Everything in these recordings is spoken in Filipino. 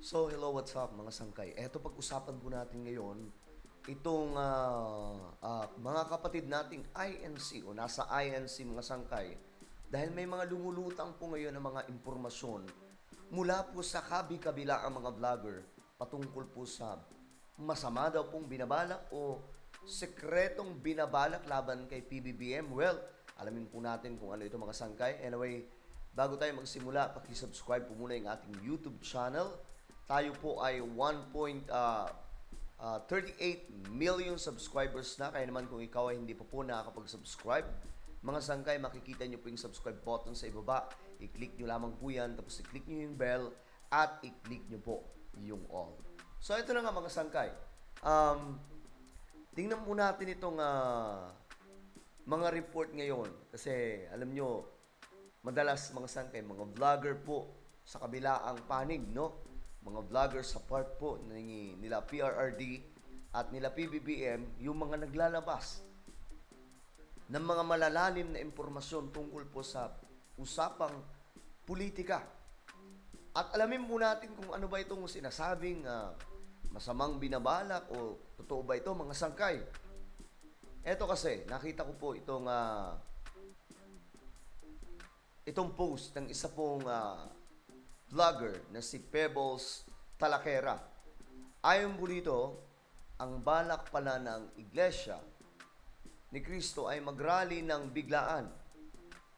So, hello, what's up mga sangkay? Eto pag-usapan po natin ngayon, itong mga kapatid nating INC o nasa INC mga sangkay. Dahil may mga lumulutang po ngayon ng mga impormasyon mula po sa kabi-kabila ang mga vlogger patungkol po sa masama daw pong binabalak o sekretong binabalak laban kay PBBM. Well, alamin po natin kung ano ito mga sangkay. Anyway, bago tayo magsimula, pakisubscribe po muna yung ating YouTube channel. Tayo po ay 1.38 million subscribers na. Kaya naman kung ikaw ay hindi pa po nakakapag-subscribe, mga sangkay, makikita nyo po yung subscribe button sa ibaba. I-click nyo lamang po yan, tapos i-click nyo yung bell, at i-click nyo po yung all. So, ito na nga mga sangkay. Tingnan po natin itong mga report ngayon. Kasi, alam nyo, madalas mga sangkay, mga vlogger po sa kabila ang panig, no? Mga vlogger sa part po nila PRRD at nila PBBM, yung mga naglalabas ng mga malalalim na impormasyon tungkol po sa usapang politika. At alamin po natin kung ano ba itong sinasabing masamang binabalak o totoo ba ito mga sangkay. Eto kasi, nakita ko po itong post ng isa pong vlogger na si Pebbles Talakera. Ayon po dito, ang balak pala ng Iglesia ni Cristo ay mag-rally ng biglaan.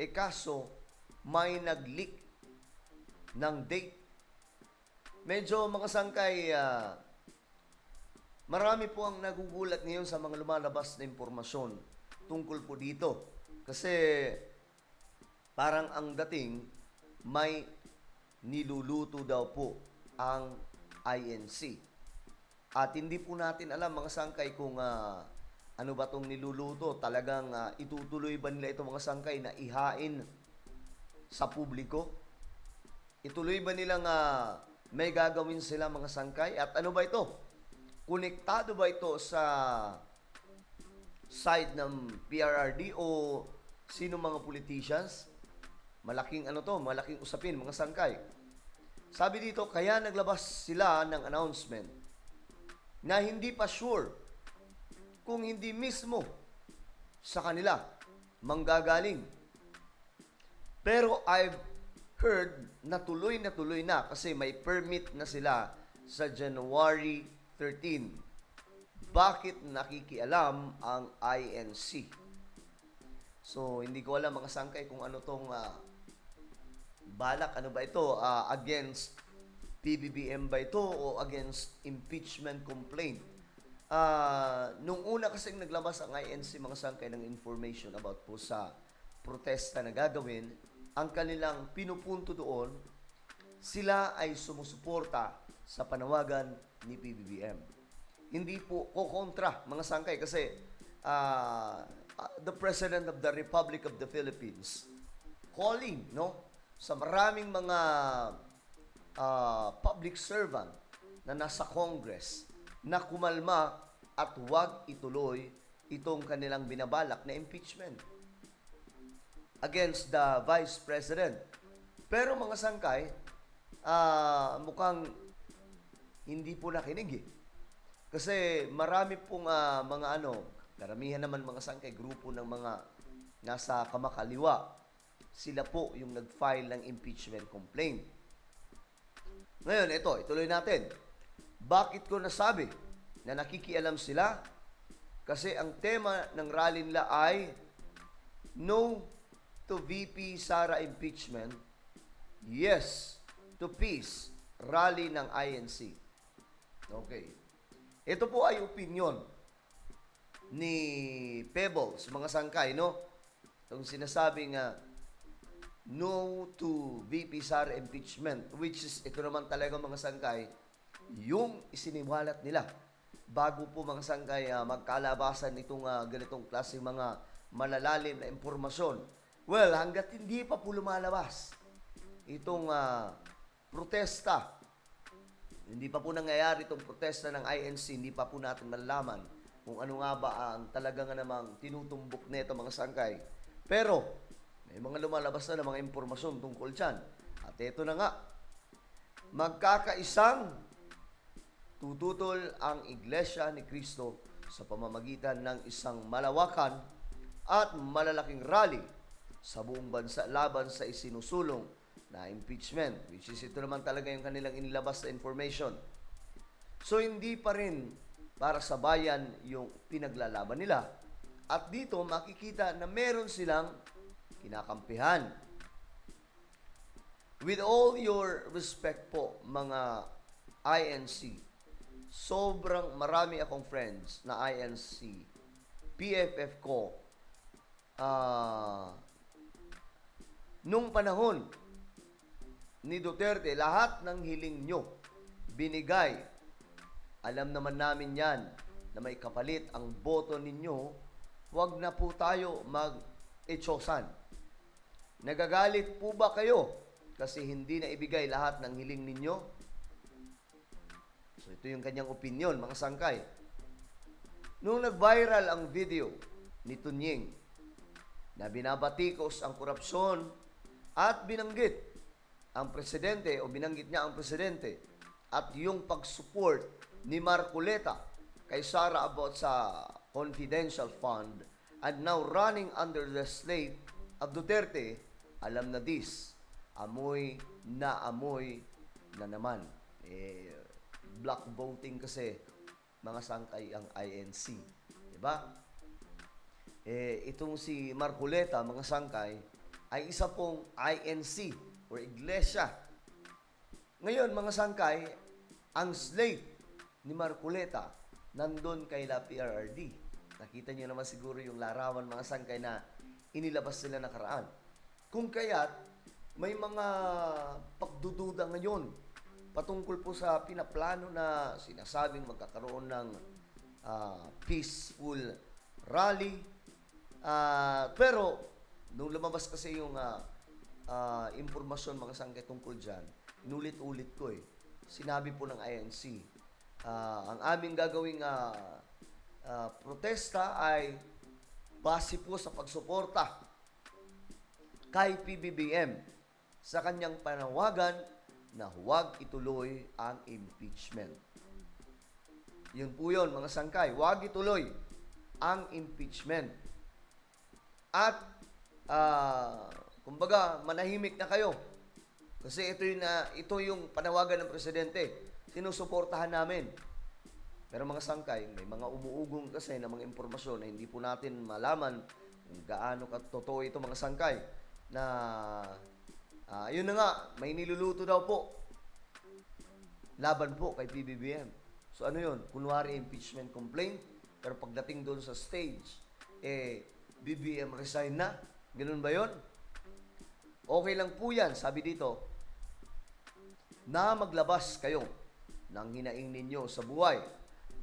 Kaso, may nag-leak ng date. Medyo mga sangkay, marami po ang nagugulat ngayon sa mga lumalabas na impormasyon tungkol po dito. Kasi parang ang dating may niluluto daw po ang INC. At hindi po natin alam mga sangkay kung ano ba itong niluluto. Talagang itutuloy ba nila ito mga sangkay na ihain sa publiko? Ituloy ba nilang may gagawin sila mga sangkay? At ano ba ito? Konektado ba ito sa side ng PRRD o sino mga politicians? Malaking malaking usapin mga sangkay. Sabi dito, kaya naglabas sila ng announcement na hindi pa sure kung hindi mismo sa kanila manggagaling. Pero I've heard na tuloy na kasi may permit na sila sa January 13. Bakit nakikialam ang INC? So, hindi ko alam mga sangkay kung ano tong balak. Ano ba ito? Against PBBM ba ito o against impeachment complaint? Nung una kasing naglabas ang INC mga sangkay ng information about po sa protesta na gagawin, ang kanilang pinupunto doon, sila ay sumusuporta sa panawagan ni PBBM. Hindi po kontra mga sangkay kasi the President of the Republic of the Philippines calling, no, sa maraming mga public servant na nasa Congress na kumalma at huwag ituloy itong kanilang binabalak na impeachment against the Vice President. Pero mga sangkay, mukhang hindi po nakinig eh. Kasi marami pong karamihan naman mga sangkay, grupo ng mga nasa kamakaliwa, sila po yung nag-file ng impeachment complaint. Ngayon, ituloy natin. Bakit ko nasabi na nakikialam sila? Kasi ang tema ng rally nila ay No to VP Sara impeachment, Yes to Peace, rally ng INC. Okay. Ito po ay opinion ni Pebbles, mga sangkay, no? Itong sinasabing no to VP Sara impeachment, which is, ito naman talaga mga sangkay, yung isiniwalat nila bago po mga sangkay magkalabasan itong ganitong klase mga malalalim na impormasyon. Well, hanggat hindi pa po lumalabas itong protesta, hindi pa po nangyayari itong protesta ng INC, hindi pa po natin malalaman kung ano nga ba ang talaga nga namang tinutumbok nito mga sangkay. Pero may mga lumalabas na mga impormasyon tungkol dyan. At ito na nga, magkakaisang tututol ang Iglesia ni Cristo sa pamamagitan ng isang malawakan at malalaking rally sa buong bansa laban sa isinusulong na impeachment, which is ito naman talaga yung kanilang inilabas na information. So hindi pa rin para sa bayan yung pinaglalaban nila. At dito makikita na meron silang kinakampihan. With all your respect po, mga INC, sobrang marami akong friends na INC, PFF ko, nung panahon ni Duterte, lahat ng hiling nyo, binigay. Alam naman namin yan, na may kapalit ang boto ninyo, wag na po tayo mag-etyosan. Nagagalit po ba kayo kasi hindi na ibigay lahat ng hiling ninyo? So ito yung kanyang opinion, mga sangkay. Nung nag-viral ang video ni Tunying na binabatikos ang korupsyon at binanggit ang presidente o binanggit niya ang presidente at yung pag-support ni Marcoleta kay Sara about sa confidential fund and now running under the slate of Duterte, alam na this, amoy na naman. Black voting kasi, mga sangkay ang INC. Diba? Itong si Marcoleta, mga sangkay, ay isa pong INC or Iglesia. Ngayon, mga sangkay, ang slate ni Marcoleta nandun kay La PRRD. Nakita niyo naman siguro yung larawan, mga sangkay, na inilabas nila nakaraan. Kung kaya't may mga pagdududa ngayon patungkol po sa pinaplano na sinasabing magkakaroon ng peaceful rally. Pero, nung lumabas kasi yung impormasyon, mga sangkay, tungkol dyan, inulit-ulit ko Sinabi po ng INC, ang aming gagawing protesta ay base po sa pagsuporta kay PBBM sa kanyang panawagan na huwag ituloy ang impeachment. Yun po yun, mga sangkay. Huwag ituloy ang impeachment. At, kumbaga, manahimik na kayo. Kasi ito yung panawagan ng presidente. Sinusuportahan namin. Pero mga sangkay, may mga umuugong kasi na mga impormasyon na hindi po natin malaman kung gaano katotoo ito, mga sangkay. Na yun na nga, may niluluto daw po laban po kay PBBM. So ano yun? Kunwari impeachment complaint, pero pagdating doon sa stage, BBM resign na. Ganun ba yun? Okay lang po yan, sabi dito, na maglabas kayo ng hinaing ninyo sa buhay.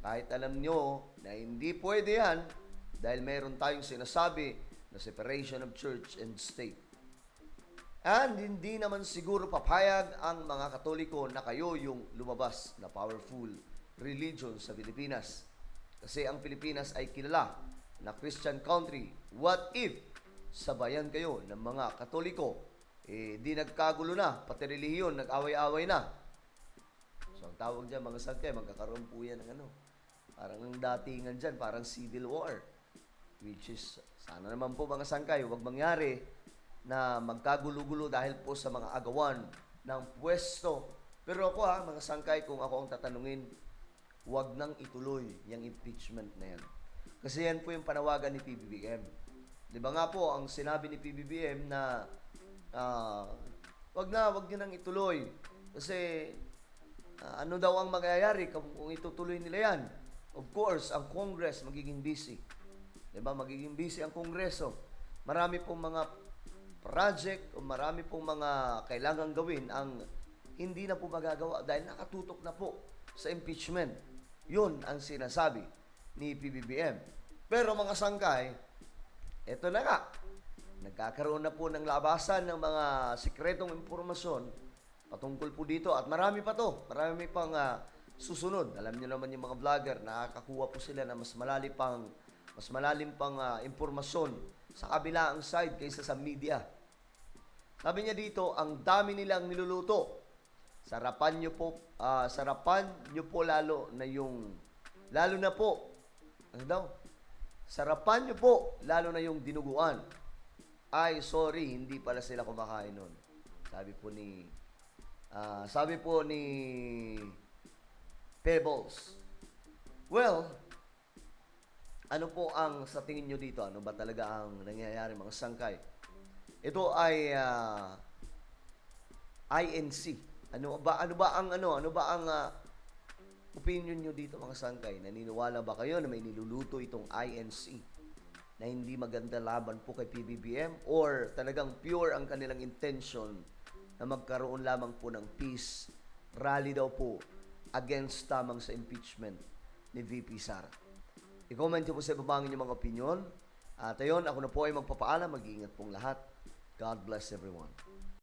Kahit alam nyo na hindi pwede yan dahil mayroon tayong sinasabi na separation of church and state. And hindi naman siguro papayag ang mga Katoliko na kayo yung lumabas na powerful religion sa Pilipinas. Kasi ang Pilipinas ay kilala na Christian country. What if sabayan kayo ng mga Katoliko? Di nagkagulo na, pati relihiyon, nag-away-away na. So ang tawag dyan, mga sangkay, magkakaroon po yan ng parang ang datingan dyan, parang civil war. Which is, sana naman po mga sangkay, huwag mangyari na magkagulo-gulo dahil po sa mga agawan ng pwesto. Pero ako mga sangkay, kung ako ang tatanungin, huwag nang ituloy yung impeachment na yan. Kasi yan po yung panawagan ni PBBM. Di ba nga po, ang sinabi ni PBBM na wag nyo nang ituloy. Kasi ano daw ang mangyayari kung itutuloy nila yan? Of course, ang Congress magiging busy. Di ba? Magiging busy ang Kongreso. Marami pong mga project o marami pong mga kailangang gawin ang hindi na po magagawa dahil nakatutok na po sa impeachment. Yun ang sinasabi ni PBBM. Pero mga sangkay, eto na nga, nagkakaroon na po ng labasan ng mga sikretong impormasyon patungkol po dito at marami pa to. Marami pang susunod. Alam niyo naman yung mga vlogger, nakakakuha po sila na mas malalim pang impormasyon sa kabilaang side kaysa sa media. Sabi niya dito, ang dami nilang niluluto Sarapan nyo po lalo na po, ano daw? Sarapan nyo po, lalo na yung dinuguan. Ay, sorry, hindi pala sila kumakain nun. Sabi po ni Pebbles. Well, ano po ang sa tingin nyo dito? Ano ba talaga ang nangyayari mga sangkay? Ito ay INC. Ano ba ang opinion nyo dito mga sangkay? Naniniwala ba kayo na may niluluto itong INC na hindi maganda laban po kay PBBM, or talagang pure ang kanilang intention na magkaroon lamang po ng peace rally daw po against tamang sa impeachment ni VP Sara? I-comment nyo po sa ibaba ang inyong mga opinion. At ayun, ako na po ay magpapaalam. Mag-iingat pong lahat. God bless everyone.